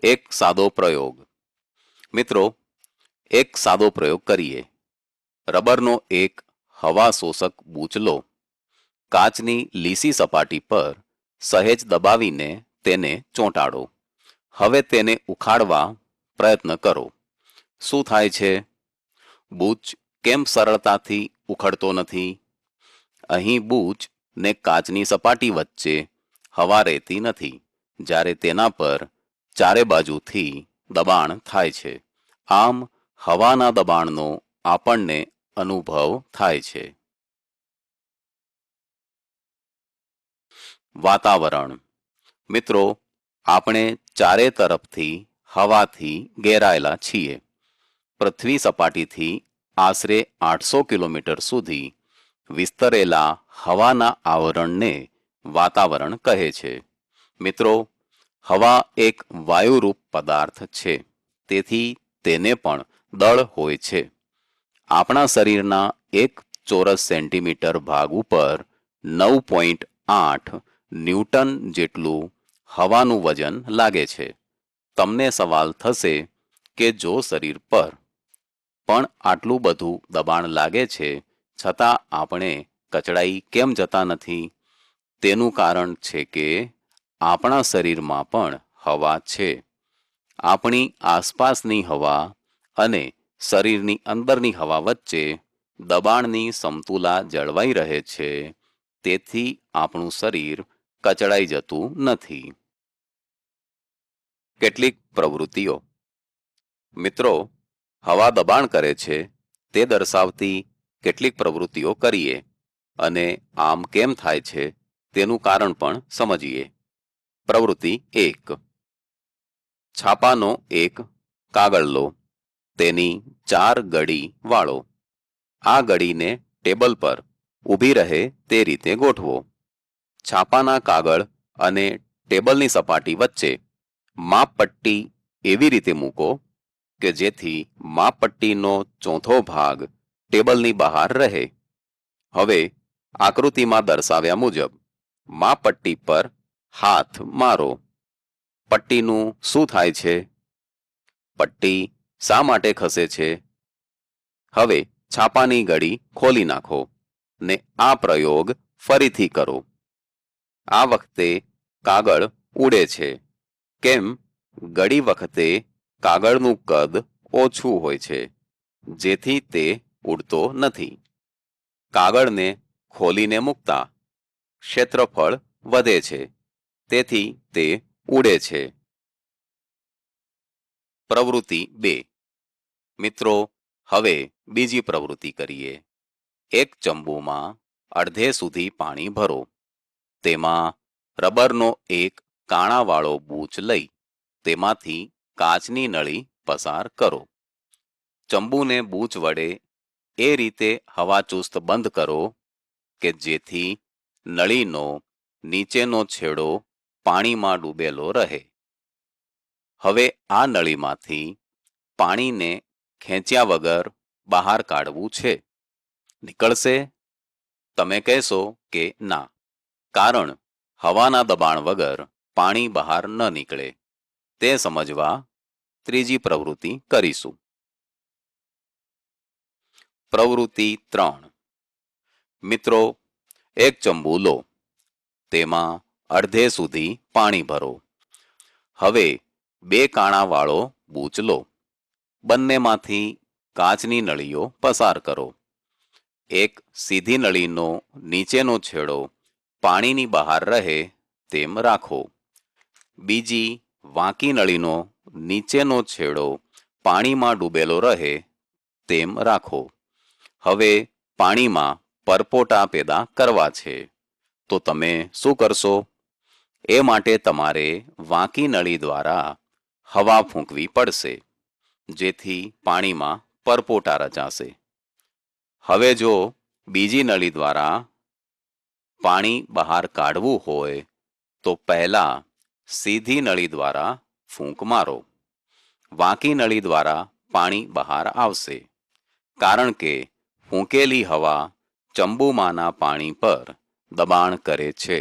એક સાદો પ્રયોગ. મિત્રો, એક સાદો પ્રયોગ કરીએ. રબરનો એક હવા શોષક બૂચ લો. કાચની લીસી સપાટી પર સહેજ દબાવીને તેને ચોંટાડો. હવે તેને ઉખાડવા પ્રયત્ન કરો. શું થાય છે? બૂચ કેમ સરળતાથી ઉખડતો નથી? અહીં બૂચ ને કાચની સપાટી વચ્ચે હવા રહેતી નથી, જ્યારે તેના પર ચારે બાજુથી દબાણ થાય છે. આમ હવાના દબાણનો આપણને અનુભવ થાય છે. વાતાવરણ. મિત્રો, આપણે ચારે તરફથી હવાથી ઘેરાયેલા છીએ. પૃથ્વી સપાટીથી આશરે 800 કિલોમીટર સુધી વિસ્તરેલા હવાના આવરણને વાતાવરણ કહે છે. મિત્રો, હવા એક વાયુરૂપ પદાર્થ છે, તેથી તેને પણ દળ હોય છે. આપણા શરીરના 1 ચોરસ સેન્ટીમીટર ભાગ ઉપર 9.8 ન્યૂટન જેટલું હવાનું વજન લાગે છે. તમને સવાલ થશે કે જો શરીર પર પણ આટલું બધું દબાણ લાગે છે, છતાં આપણે કચડાઈ કેમ જતા નથી? તેનું કારણ છે કે આપણા શરીરમાં પણ હવા છે. આપણી આસપાસની હવા અને શરીરની અંદરની હવા વચ્ચે દબાણની સમતુલા જળવાઈ રહે છે, તેથી આપણું શરીર કચડાઈ જતું નથી. કેટલીક પ્રવૃત્તિઓ. મિત્રો, હવા દબાણ કરે છે તે દર્શાવતી કેટલીક પ્રવૃત્તિઓ કરીએ અને આમ કેમ થાય છે તેનું કારણ પણ સમજીએ. પ્રવૃત્તિ 1. છાપાનો એક કાગળ લો. તેની 4 ગડી વાળો. આ ગડીને ટેબલ પર ઊભી રહે તે રીતે ગોઠવો. છાપાના કાગળ અને ટેબલની સપાટી વચ્ચે માપપટ્ટી એવી રીતે મૂકો કે જેથી માપપટ્ટીનો ચોથો ભાગ ટેબલની બહાર રહે. હવે આકૃતિમાં દર્શાવ્યા મુજબ માપપટ્ટી પર હાથ મારો. પટ્ટીનું શું થાય છે? પટ્ટી શા માટે ખસે છે? હવે છાપાની ગડી ખોલી નાખો ને આ પ્રયોગ ફરીથી કરો. આ વખતે કાગળ ઉડે છે. કેમ? ગડી વખતે કાગળનું કદ ઓછું હોય છે, જેથી તે ઉડતો નથી. કાગળને ખોલીને મૂકતા ક્ષેત્રફળ વધે છે, તેથી તે ઉડે છે. પ્રવૃત્તિ 2. મિત્રો, હવે બીજી પ્રવૃત્તિ કરીએ. એક ચંબુમાં અડધે સુધી પાણી ભરો. તેમાં રબરનો એક કાણાવાળો બૂચ લઈ તેમાંથી કાચની નળી પસાર કરો. ચંબુને બૂચ વડે એ રીતે હવાચુસ્ત બંધ કરો કે જેથી નળીનો નીચેનો છેડો પાણીમાં ડૂબેલો રહે. હવે આ નળીમાંથી પાણીને ખેંચ્યા વગર બહાર કાઢવું છે. નીકળશે? તમે કહેશો કે ના, કારણ હવાના દબાણ વગર પાણી બહાર ન નીકળે. તે સમજવા ત્રીજી પ્રવૃત્તિ કરીશું. પ્રવૃત્તિ 3. મિત્રો, એક ચંબુ લો. તેમાં અડધે સુધી પાણી ભરો. હવે 2 કાણાવાળો બૂચ લો. બંનેમાંથી કાચની નળીઓ પસાર કરો. એક સીધી નળીનો નીચેનો છેડો પાણીની બહાર રહે તેમ રાખો. બીજી વાંકી નળીનો નીચેનો છેડો પાણીમાં ડૂબેલો રહે તેમ રાખો. હવે પાણીમાં પરપોટા પેદા કરવા છે, તો તમે શું કરશો? એ માટે તમારે વાંકી નળી દ્વારા હવા ફૂંકવી પડશે, જેથી પાણીમાં પરપોટા રચાશે. હવે જો બીજી નળી દ્વારા પાણી બહાર કાઢવું હોય તો પહેલા સીધી નળી દ્વારા ફૂંક મારો. વાંકી નળી દ્વારા પાણી બહાર આવશે, કારણ કે ફૂંકેલી હવા ચંબુમાંના પાણી પર દબાણ કરે છે.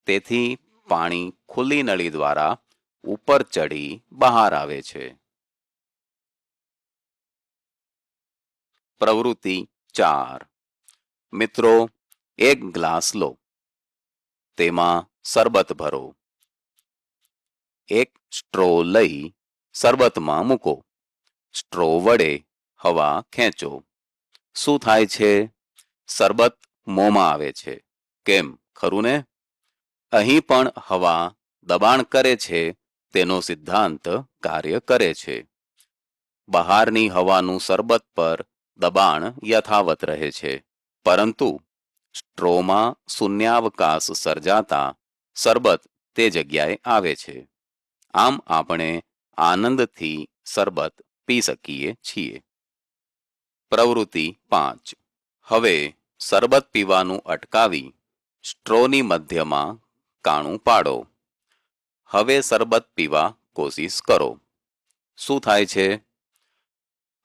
તેથી પાણી ખુલ્લી નળી દ્વારા ઉપર ચડી બહાર આવે છે. પ્રવૃત્તિ 4. મિત્રો, એક ગ્લાસ લો, તેમાં શરબત ભરો. એક સ્ટ્રો લઈ શરબતમાં મૂકો. સ્ટ્રો વડે હવા ખેંચો. શું થાય છે? શરબત મોંમાં આવે છે. કેમ, ખરું ને? અહીં પણ હવા દબાણ કરે છે તેનો સિદ્ધાંત કાર્ય કરે છે. બહારની હવાનું શરબત પર દબાણ યથાવત રહે છે, પરંતુ સ્ટ્રોમાં શૂન્યાવકાશ સર્જાતા શરબત તે જગ્યાએ આવે છે. આમ આપણે આનંદથી શરબત પી શકીએ છીએ. પ્રવૃત્તિ 5. હવે શરબત પીવાનું અટકાવી સ્ટ્રોની મધ્યમાં કાણું પાડો. હવે શરબત પીવા કોશિશ કરો. શું થાય છે?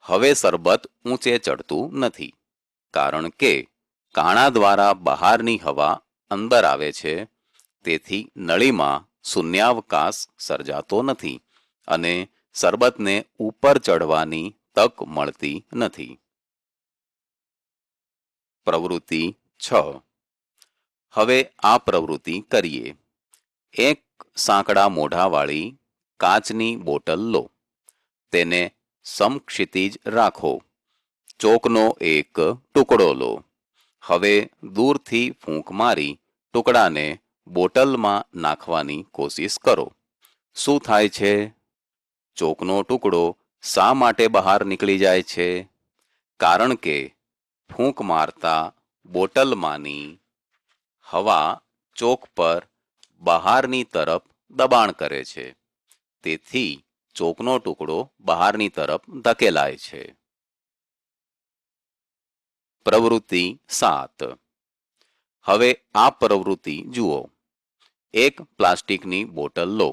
હવે શરબત ઊંચે ચડતું નથી, કારણ કે કાણા દ્વારા બહારની હવા અંદર આવે છે. તેથી નળીમાં શૂન્યાવકાશ સર્જાતો નથી અને શરબતને ઉપર ચડવાની તક મળતી નથી. પ્રવૃત્તિ 6. હવે આ પ્રવૃત્તિ કરીએ. એક સાંકડા મોઢાવાળી કાચની બોટલ લો. તેને સમક્ષિતિજ રાખો. ચોકનો એક ટુકડો લો. હવે દૂરથી ફૂંક મારી ટુકડાને બોટલમાં નાખવાની કોશિશ કરો. શું થાય છે? ચોકનો ટુકડો શા માટે બહાર નીકળી જાય છે? કારણ કે ફૂંક મારતા બોટલમાંની હવા ચોક પર બહારની તરફ દબાણ કરે છે. તેથી ચોકનો ટુકડો બહારની તરફ ધકેલાય છે. પ્રવૃત્તિ 7. હવે આ પ્રવૃત્તિ જુઓ. એક પ્લાસ્ટિકની બોટલ લો.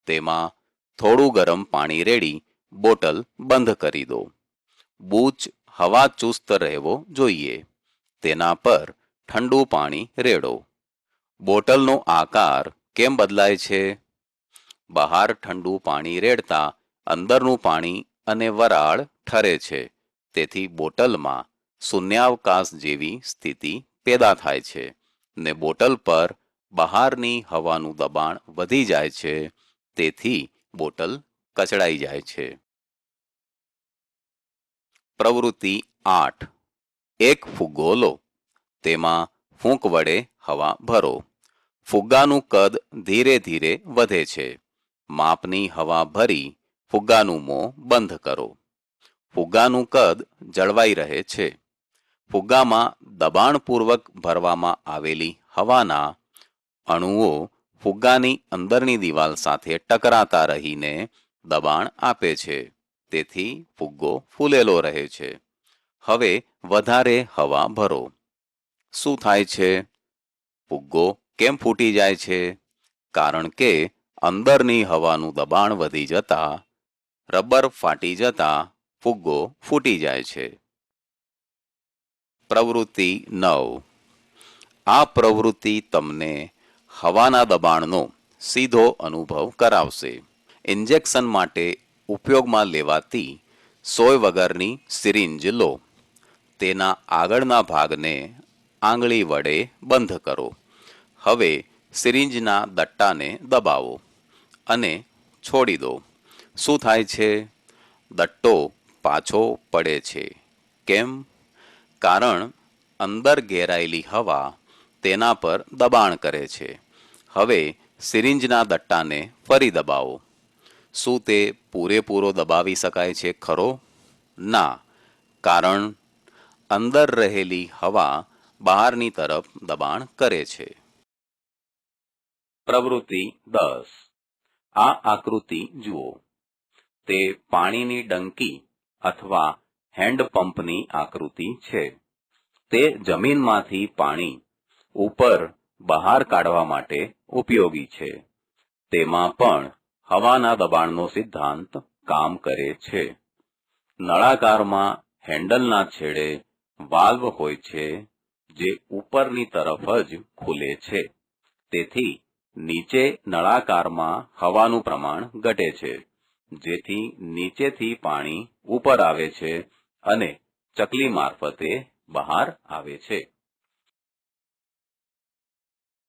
તેમાં થોડું ગરમ પાણી રેડી બોટલ બંધ કરી દો. બૂચ હવા ચુસ્ત રહેવો જોઈએ. તેના પર ઠંડુ પાણી રેડો. બોટલનો આકાર કેમ બદલાય છે? બહાર ઠંડુ પાણી રેડતા અંદરનું પાણી અને વરાળ ઠરે છે. તેથી બોટલમાં શૂન્યાવકાશ જેવી સ્થિતિ પેદા થાય છે ને બોટલ પર બહારની હવાનું દબાણ વધી જાય છે. તેથી બોટલ કચડાઈ જાય છે. પ્રવૃત્તિ 8. એક ફુગ્ગો લો. તેમાં ફૂંક વડે હવા ભરો. ફુગ્ગાનું કદ ધીરે ધીરે વધે છે. માપની હવા ભરી ફુગ્ગાનું મોં બંધ કરો. ફુગ્ગાનું કદ જળવાઈ રહે છે. ફુગ્ગામાં દબાણપૂર્વક ભરવામાં આવેલી હવાના અણુઓ ફુગ્ગાની અંદરની દિવાલ સાથે ટકરાતા રહીને દબાણ આપે છે. તેથી ફુગ્ગો ફૂલેલો રહે છે. હવે વધારે હવા ભરો. શું થાય છે? ફુગ્ગો કેમ ફૂટી જાય છે? કારણ કે અંદરની હવાનું દબાણ વધી જતા રબર ફાટી જતા ફુગ્ગો ફૂટી જાય છે. પ્રવૃત્તિ 9. આ પ્રવૃત્તિ તમને હવાના દબાણનો સીધો અનુભવ કરાવશે. ઇન્જેક્શન માટે ઉપયોગમાં લેવાતી સોય વગરની સિરિંજ લો. તેના આગળના ભાગને આંગળી વડે બંધ કરો. હવે સિરિંજના દટ્ટાને દબાવો અને છોડી દો. શું થાય છે? દટ્ટો પાછો પડે છે. કેમ? કારણ અંદર ઘેરાયેલી હવા તેના પર દબાણ કરે છે. હવે સિરિંજના દટ્ટાને ફરી દબાવો. શું તે પૂરેપૂરો દબાવી શકાય છે ખરો? ના, કારણ અંદર રહેલી હવા બહારની તરફ દબાણ કરે છે. પ્રવૃત્તિ 10. આ આકૃતિ જુઓ. તે પાણીની ડંકી અથવા હેન્ડપંપની આકૃતિ છે. તે જમીનમાંથી પાણી ઉપર બહાર કાઢવા માટે ઉપયોગી છે. તેમાં પણ હવાના દબાણનો સિદ્ધાંત કામ કરે છે. નળાકારમાં હેન્ડલના છેડે વાલ્વ હોય છે, જે ઉપરની તરફ જ ખુલે છે. તેથી નીચે નળાકારમાં હવાનું પ્રમાણ ઘટે છે, જેથી નીચેથી પાણી ઉપર આવે છે અને ચકલી મારફતે બહાર આવે છે.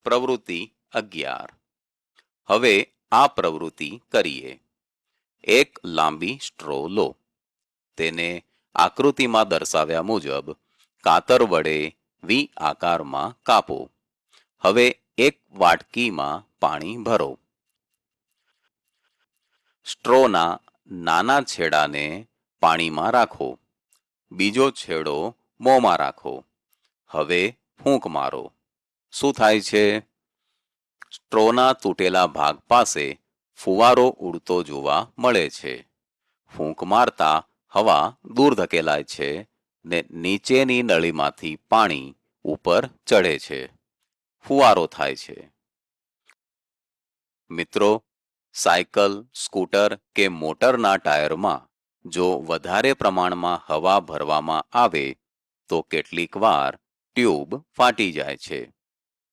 પ્રવૃત્તિ 11. હવે આ પ્રવૃત્તિ કરીએ. એક લાંબી સ્ટ્રો લો. તેને આકૃતિમાં દર્શાવ્યા મુજબ કાતર વડે વી આકારમાં કાપો. હવે એક વાટકીમાં પાણી ભરો. સ્ટ્રોના નાના છેડાને પાણીમાં રાખો. બીજો છેડો મોંમાં રાખો. હવે ફૂંક મારો. શું થાય છે? સ્ટ્રોના તૂટેલા ભાગ પાસે ફુવારો ઉડતો જોવા મળે છે. ફૂંક મારતા હવા દૂર ધકેલાય છે ને નીચેની નળીમાંથી પાણી ઉપર ચડે છે. ફુવારો થાય છે. મિત્રો, સાયકલ, સ્કૂટર કે મોટરના ટાયરમાં જો વધારે પ્રમાણમાં હવા ભરવામાં આવે તો કેટલીક વાર ટ્યુબ ફાટી જાય છે.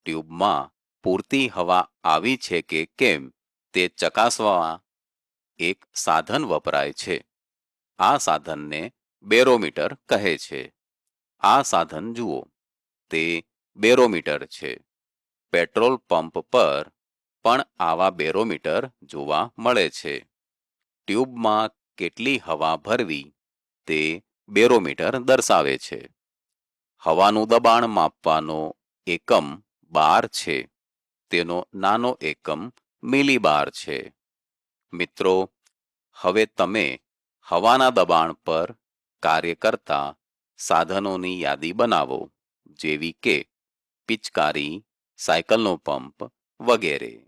ટ્યુબમાં પૂરતી હવા આવી છે કે કેમ તે ચકાસવા એક સાધન વપરાય છે. આ સાધનને બેરોમીટર કહે છે. આ સાધન જુઓ, તે બેરોમીટર છે. પેટ્રોલ પંપ પર પણ આવા બેરોમીટર જોવા મળે છે. ટ્યુબમાં કેટલી હવા ભરવી તે બેરોમીટર દર્શાવે છે. હવાનું દબાણ માપવાનો એકમ બાર છે. તેનો નાનો એકમ મિલીબાર છે. મિત્રો, હવે તમે હવાના દબાણ પર કાર્ય કરતા સાધનોની યાદી બનાવો, જેવી કે પિચકારી, સાયકલનો પંપ વગેરે.